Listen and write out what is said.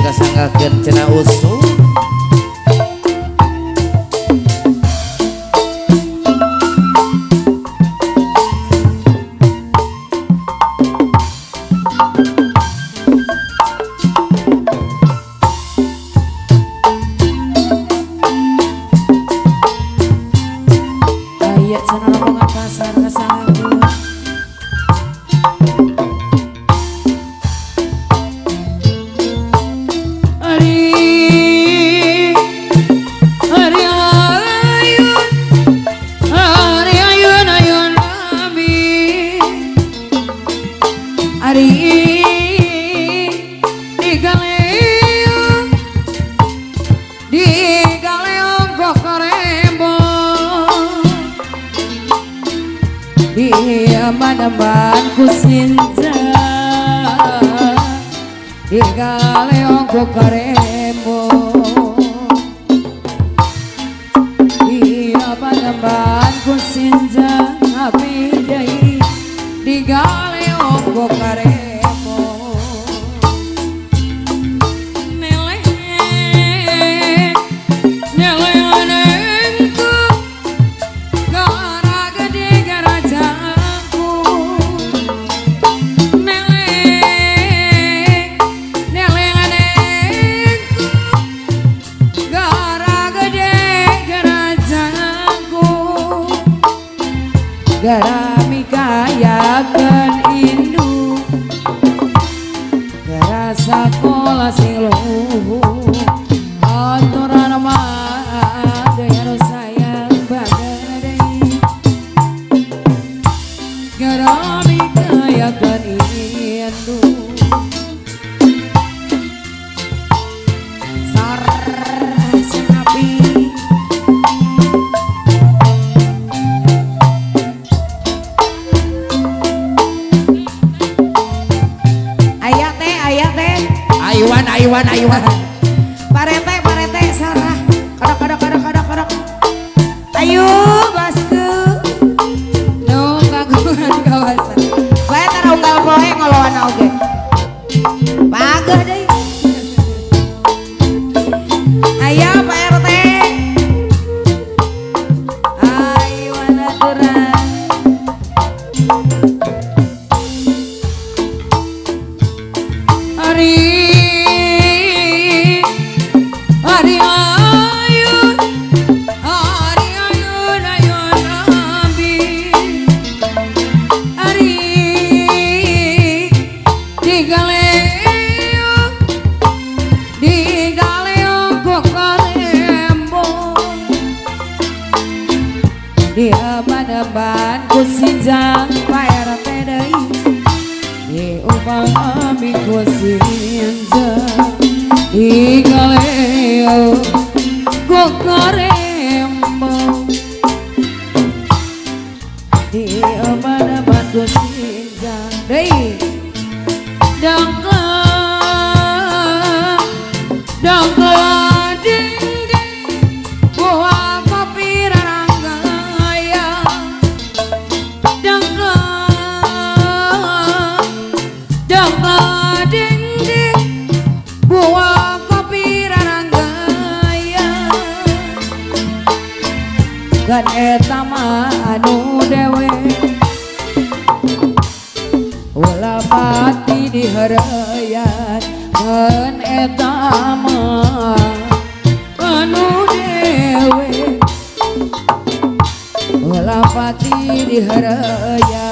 kasanggakeun cenah usum. Aya cenah rombongan pasar kasanggeun. Maneman kusinja di galeong ku karembo dia maneman kusinja api deui di galeong ku karembo neleh anengku gara gede gara gara mikayakeun induk gara sakola sing luhur aturan mah deui anu sayang banget deui gara mikayakeun induk sar senapi Aywan parete sarah kodok ayo basku no kagungan kawasan bae tara unggal poe ngolowan oge pageuh deui aya Pak RT Aywan aturan dia maneman kusinjang Pak RT deui di upami kusinjang di galeo ku karembo dia maneman kusinjang deui dangkla kan eta mah anu dewe ulah pati dihareuyan kan eta mah anu dewe ulah pati dihareuyan